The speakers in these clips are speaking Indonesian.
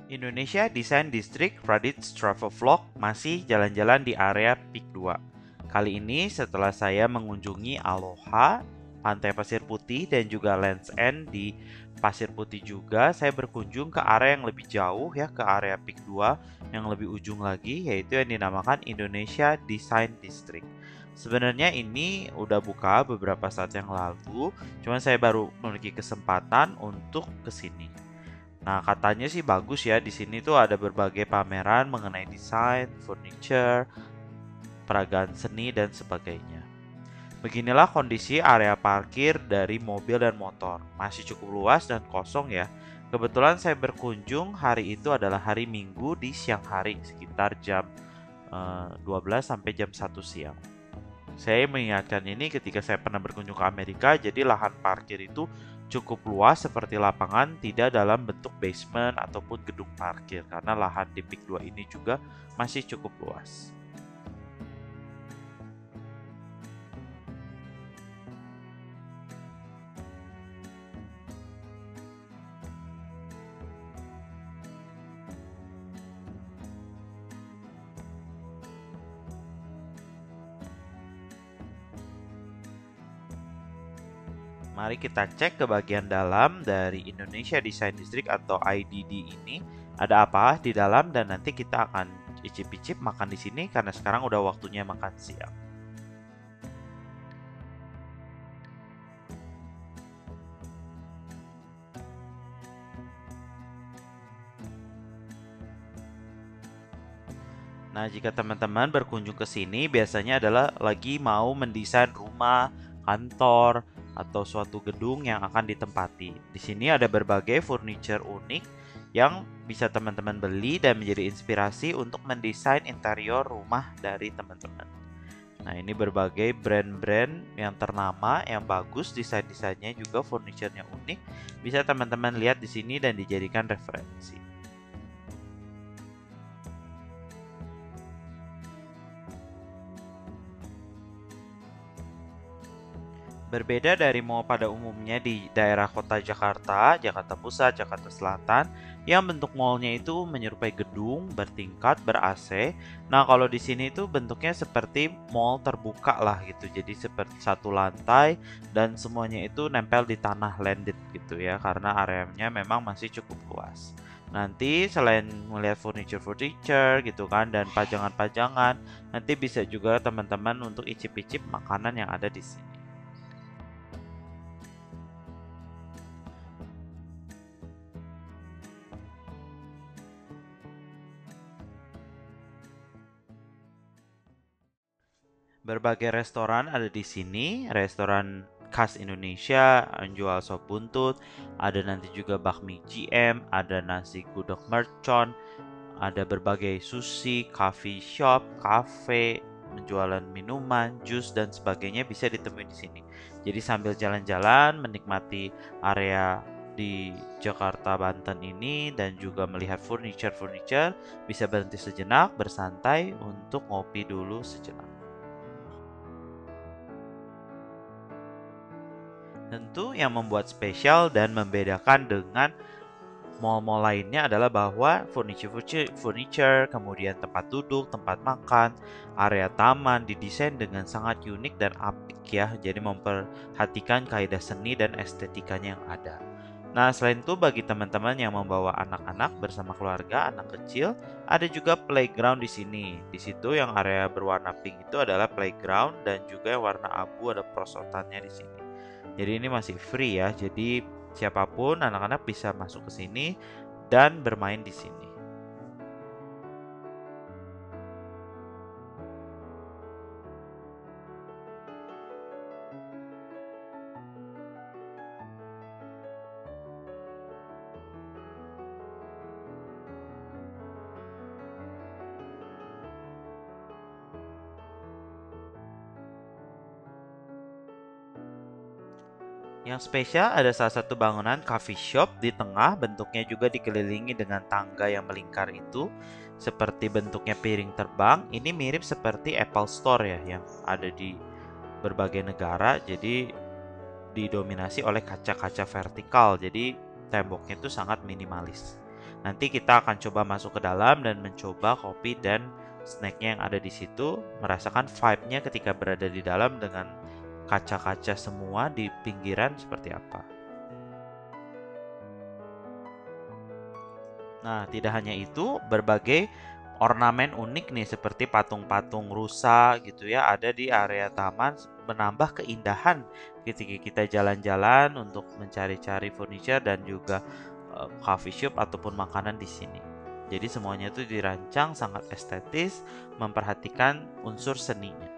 Indonesia Design District Raditz Travel Vlog masih jalan-jalan di area Peak 2. Kali ini setelah saya mengunjungi Aloha, Pantai Pasir Putih dan juga Land's End di Pasir Putih juga, saya berkunjung ke area yang lebih jauh ya, ke area Peak 2 yang lebih ujung lagi, yaitu yang dinamakan Indonesia Design District. Sebenarnya ini udah buka beberapa saat yang lalu, cuman saya baru memiliki kesempatan untuk kesini. Nah, katanya sih bagus ya. Di sini tuh ada berbagai pameran mengenai desain, furniture, peragaan seni, dan sebagainya. Beginilah kondisi area parkir dari mobil dan motor. Masih cukup luas dan kosong ya. Kebetulan saya berkunjung hari itu adalah hari Minggu di siang hari, sekitar jam 12 sampai jam 1 siang. Saya mengingatkan ini ketika saya pernah berkunjung ke Amerika, jadi lahan parkir itu cukup luas seperti lapangan, tidak dalam bentuk basement ataupun gedung parkir, karena lahan di Peak 2 ini juga masih cukup luas. Mari kita cek ke bagian dalam dari Indonesia Design District atau IDD ini. Ada apa di dalam dan nanti kita akan icip-icip makan di sini karena sekarang udah waktunya makan siang. Nah, jika teman-teman berkunjung ke sini biasanya adalah lagi mau mendesain rumah, kantor, atau suatu gedung yang akan ditempati. Di sini ada berbagai furniture unik yang bisa teman-teman beli dan menjadi inspirasi untuk mendesain interior rumah dari teman-teman. Nah, ini berbagai brand-brand yang ternama, yang bagus, desain-desainnya juga furniturnya unik. Bisa teman-teman lihat di sini dan dijadikan referensi. Berbeda dari mall pada umumnya di daerah kota Jakarta, Jakarta Pusat, Jakarta Selatan, yang bentuk mallnya itu menyerupai gedung bertingkat ber-AC. Nah, kalau di sini itu bentuknya seperti mall terbuka lah gitu. Jadi seperti satu lantai dan semuanya itu nempel di tanah landed gitu ya, karena areanya memang masih cukup luas. Nanti selain melihat furniture-furniture gitu kan dan pajangan-pajangan, nanti bisa juga teman-teman untuk icip-icip makanan yang ada di sini. Berbagai restoran ada di sini, restoran khas Indonesia, jual sop buntut, ada nanti juga bakmi GM, ada nasi gudeg mercon, ada berbagai sushi, coffee shop, cafe, menjualan minuman, jus dan sebagainya bisa ditemui di sini. Jadi sambil jalan-jalan menikmati area di Jakarta Banten ini dan juga melihat furniture-furniture, bisa berhenti sejenak, bersantai untuk ngopi dulu sejenak. Tentu yang membuat spesial dan membedakan dengan mall-mall lainnya adalah bahwa furniture, kemudian tempat duduk, tempat makan, area taman didesain dengan sangat unik dan apik ya. Jadi memperhatikan kaidah seni dan estetikanya yang ada. Nah, selain itu bagi teman-teman yang membawa anak-anak bersama keluarga, anak kecil, ada juga playground di sini. Di situ yang area berwarna pink itu adalah playground dan juga yang warna abu ada perosotannya di sini. Jadi ini masih free ya. Jadi siapapun anak-anak bisa masuk ke sini dan bermain di sini. Yang spesial ada salah satu bangunan coffee shop di tengah, bentuknya juga dikelilingi dengan tangga yang melingkar itu, seperti bentuknya piring terbang. Ini mirip seperti Apple Store ya, yang ada di berbagai negara. Jadi didominasi oleh kaca-kaca vertikal, jadi temboknya itu sangat minimalis. Nanti kita akan coba masuk ke dalam dan mencoba kopi dan snacknya yang ada di situ, merasakan vibe-nya ketika berada di dalam dengan kaca-kaca semua di pinggiran seperti apa. Nah, tidak hanya itu, berbagai ornamen unik nih seperti patung-patung rusa gitu ya ada di area taman menambah keindahan ketika kita jalan-jalan untuk mencari-cari furniture dan juga coffee shop ataupun makanan di sini. Jadi semuanya itu dirancang sangat estetis, memperhatikan unsur seninya.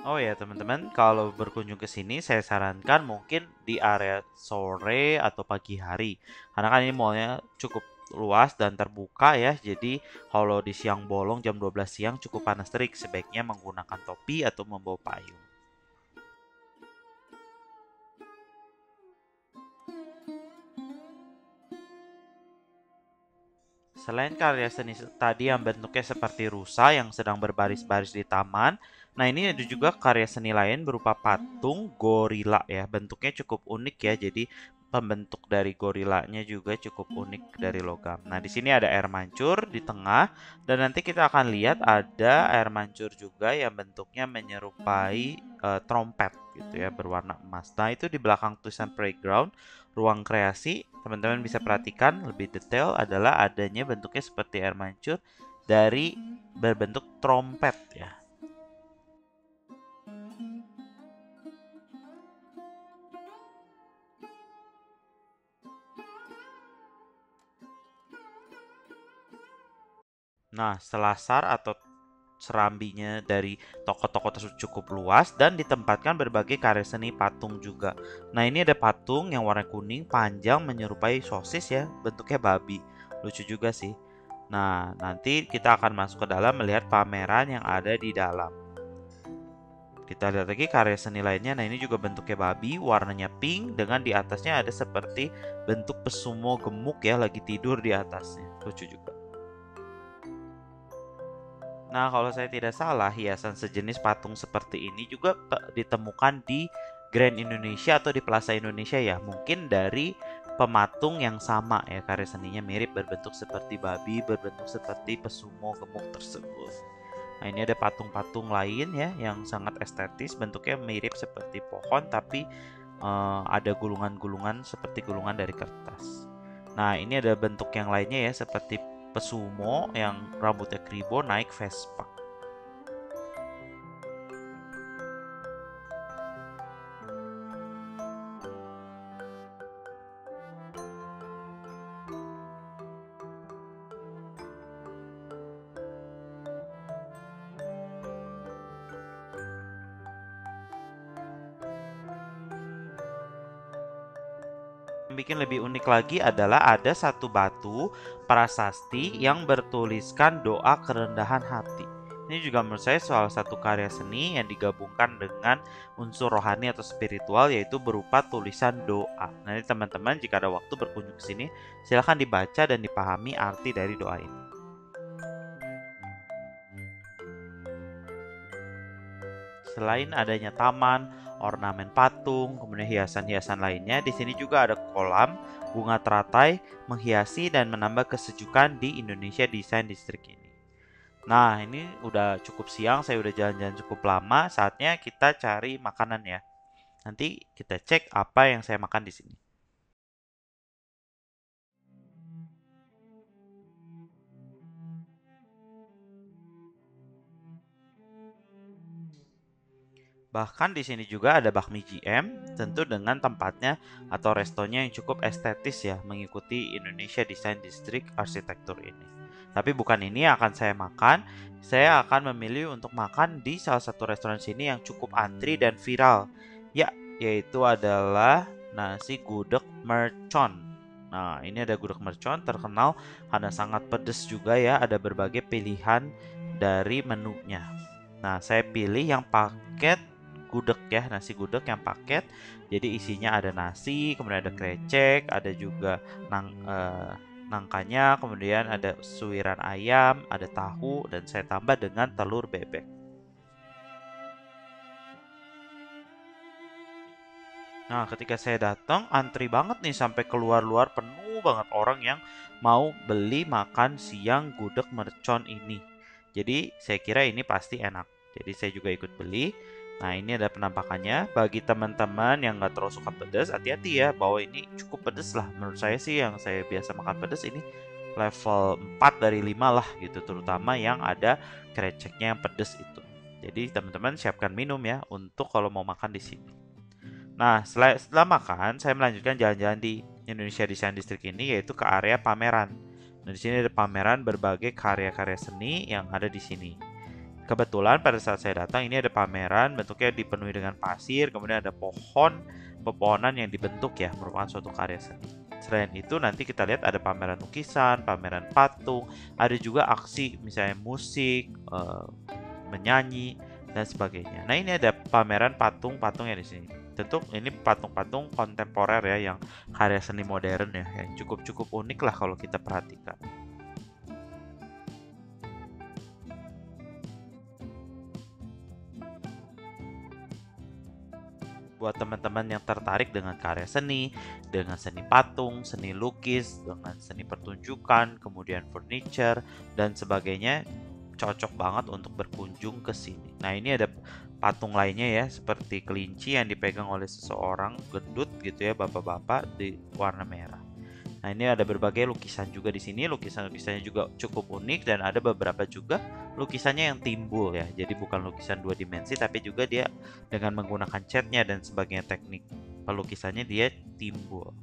Oh ya teman-teman, kalau berkunjung ke sini saya sarankan mungkin di area sore atau pagi hari. Karena kan ini mallnya cukup luas dan terbuka ya. Jadi kalau di siang bolong jam 12 siang cukup panas terik, sebaiknya menggunakan topi atau membawa payung. Selain karya seni tadi yang bentuknya seperti rusa yang sedang berbaris-baris di taman, nah ini ada juga karya seni lain berupa patung gorila ya. Bentuknya cukup unik ya. Jadi pembentuk dari gorilanya juga cukup unik dari logam. Nah, di sini ada air mancur di tengah dan nanti kita akan lihat ada air mancur juga yang bentuknya menyerupai trompet gitu ya, berwarna emas. Nah, itu di belakang tulisan playground ruang kreasi, teman-teman bisa perhatikan lebih detail adalah adanya bentuknya seperti air mancur dari berbentuk trompet ya. Nah, selasar atau serambinya dari toko-toko tersebut cukup luas dan ditempatkan berbagai karya seni patung juga. Nah, ini ada patung yang warna kuning panjang menyerupai sosis ya, bentuknya babi. Lucu juga sih. Nah, nanti kita akan masuk ke dalam melihat pameran yang ada di dalam. Kita lihat lagi karya seni lainnya. Nah, ini juga bentuknya babi, warnanya pink dengan di atasnya ada seperti bentuk pesumo gemuk ya lagi tidur di atasnya. Lucu juga. Nah, kalau saya tidak salah, hiasan sejenis patung seperti ini juga ditemukan di Grand Indonesia atau di Plaza Indonesia ya. Mungkin dari pematung yang sama ya, karya seninya mirip berbentuk seperti babi, berbentuk seperti pesumo gemuk tersebut. Nah, ini ada patung-patung lain ya yang sangat estetis, bentuknya mirip seperti pohon tapi ada gulungan-gulungan seperti gulungan dari kertas. Nah, ini ada bentuk yang lainnya ya seperti pesumo yang rambutnya kribo naik Vespa. Yang bikin lebih unik lagi adalah ada satu batu prasasti yang bertuliskan doa kerendahan hati. Ini juga menurut saya salah satu karya seni yang digabungkan dengan unsur rohani atau spiritual yaitu berupa tulisan doa. Nanti teman-teman jika ada waktu berkunjung ke sini, silahkan dibaca dan dipahami arti dari doa ini. Selain adanya taman, ornamen patung, kemudian hiasan-hiasan lainnya, di sini juga ada kolam bunga teratai menghiasi dan menambah kesejukan di Indonesia Design District ini. Nah, ini udah cukup siang, saya udah jalan-jalan cukup lama, saatnya kita cari makanan ya. Nanti kita cek apa yang saya makan di sini. Bahkan di sini juga ada bakmi GM, tentu dengan tempatnya atau restonya yang cukup estetis ya, mengikuti Indonesia Design District arsitektur ini. Tapi bukan ini yang akan saya makan, saya akan memilih untuk makan di salah satu restoran sini yang cukup antri dan viral. Ya, yaitu adalah nasi gudeg mercon. Nah, ini ada gudeg mercon terkenal karena sangat pedas juga ya, ada berbagai pilihan dari menunya. Nah, saya pilih yang paket gudeg ya, nasi gudeg yang paket. Jadi isinya ada nasi, kemudian ada krecek, ada juga nangkanya, kemudian ada suiran ayam, ada tahu, dan saya tambah dengan telur bebek. Nah, ketika saya datang, antri banget nih sampai keluar-luar, penuh banget orang yang mau beli makan siang gudeg mercon ini. Jadi, saya kira ini pasti enak. Jadi, saya juga ikut beli. Nah, ini ada penampakannya. Bagi teman-teman yang nggak terlalu suka pedas, hati-hati ya, bahwa ini cukup pedas lah. Menurut saya sih, yang saya biasa makan pedas ini level 4 dari 5 lah gitu, terutama yang ada kreceknya yang pedas itu. Jadi, teman-teman siapkan minum ya untuk kalau mau makan di sini. Nah, setelah makan, saya melanjutkan jalan-jalan di Indonesia Design District ini, yaitu ke area pameran. Nah, di sini ada pameran berbagai karya-karya seni yang ada di sini. Kebetulan pada saat saya datang, ini ada pameran bentuknya dipenuhi dengan pasir, kemudian ada pepohonan yang dibentuk ya, merupakan suatu karya seni. Selain itu, nanti kita lihat ada pameran lukisan, pameran patung, ada juga aksi misalnya musik, menyanyi, dan sebagainya. Nah, ini ada pameran patung-patung yang di sini. Tentu ini patung-patung kontemporer ya, yang karya seni modern ya, yang cukup unik lah kalau kita perhatikan. Buat teman-teman yang tertarik dengan karya seni, dengan seni patung, seni lukis, dengan seni pertunjukan, kemudian furniture, dan sebagainya, cocok banget untuk berkunjung ke sini. Nah, ini ada patung lainnya ya, seperti kelinci yang dipegang oleh seseorang gendut gitu ya, bapak-bapak di warna merah. Nah, ini ada berbagai lukisan juga di sini. Lukisan-lukisannya juga cukup unik dan ada beberapa juga lukisannya yang timbul ya. Jadi bukan lukisan dua dimensi tapi juga dia dengan menggunakan catnya dan sebagainya teknik pelukisannya dia timbul.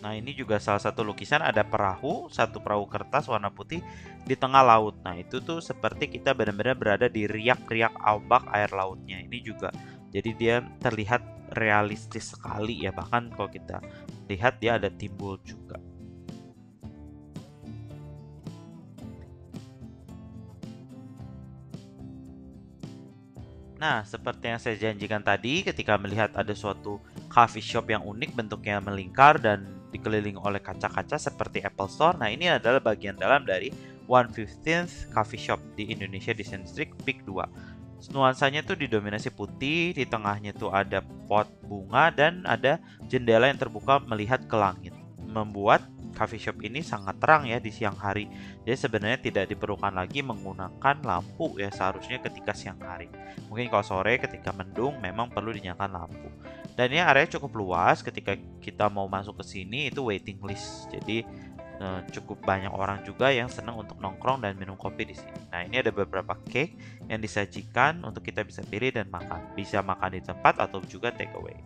Nah, ini juga salah satu lukisan ada perahu, satu perahu kertas warna putih di tengah laut. Nah, itu tuh seperti kita benar-benar berada di riak-riak ombak air lautnya. Ini juga jadi dia terlihat realistis sekali ya. Bahkan kalau kita lihat dia ada timbul juga. Nah, seperti yang saya janjikan tadi, ketika melihat ada suatu coffee shop yang unik, bentuknya melingkar dan dikelilingi oleh kaca-kaca seperti Apple Store. Nah, ini adalah bagian dalam dari 115th Coffee Shop di Indonesia Design District Peak 2. Nuansanya tuh didominasi putih, di tengahnya tuh ada pot bunga dan ada jendela yang terbuka melihat ke langit. Membuat coffee shop ini sangat terang ya di siang hari. Jadi sebenarnya tidak diperlukan lagi menggunakan lampu ya seharusnya ketika siang hari. Mungkin kalau sore ketika mendung memang perlu dinyalakan lampu. Dan ini area cukup luas, ketika kita mau masuk ke sini itu waiting list. Jadi cukup banyak orang juga yang senang untuk nongkrong dan minum kopi di sini. Nah, ini ada beberapa cake yang disajikan untuk kita bisa pilih dan makan. Bisa makan di tempat atau juga take away.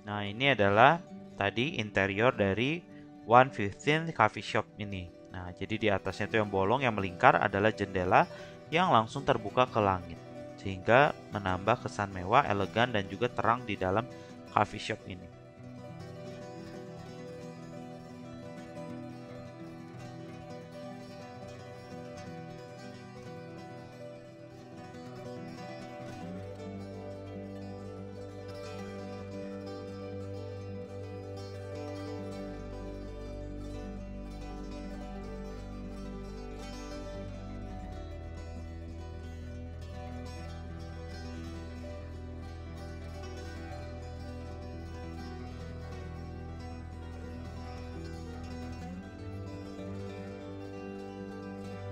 Nah, ini adalah tadi interior dari 115 Coffee Shop ini. Nah, jadi di atasnya itu yang bolong yang melingkar adalah jendela yang langsung terbuka ke langit. Sehingga menambah kesan mewah, elegan, dan juga terang di dalam coffee shop ini.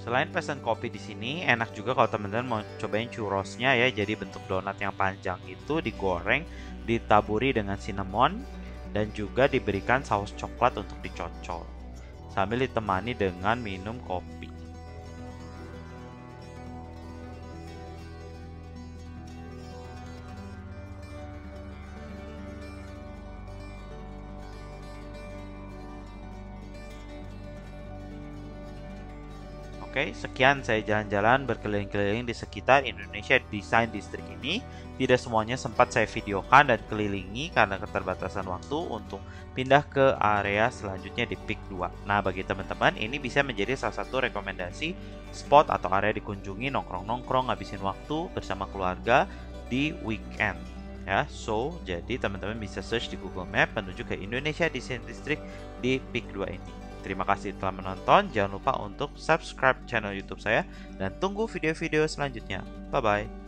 Selain pesan kopi di sini, enak juga kalau teman-teman mau cobain churrosnya ya. Jadi bentuk donat yang panjang itu digoreng, ditaburi dengan cinnamon, dan juga diberikan saus coklat untuk dicocol. Sambil ditemani dengan minum kopi. Oke, sekian saya jalan-jalan berkeliling-keliling di sekitar Indonesia Design District ini. Tidak semuanya sempat saya videokan dan kelilingi karena keterbatasan waktu untuk pindah ke area selanjutnya di Peak 2. Nah, bagi teman-teman ini bisa menjadi salah satu rekomendasi spot atau area dikunjungi nongkrong-nongkrong ngabisin waktu bersama keluarga di weekend. Ya, jadi teman-teman bisa search di Google Map menuju ke Indonesia Design District di Peak 2 ini. Terima kasih telah menonton. Jangan lupa untuk subscribe channel YouTube saya dan tunggu video-video selanjutnya. Bye bye.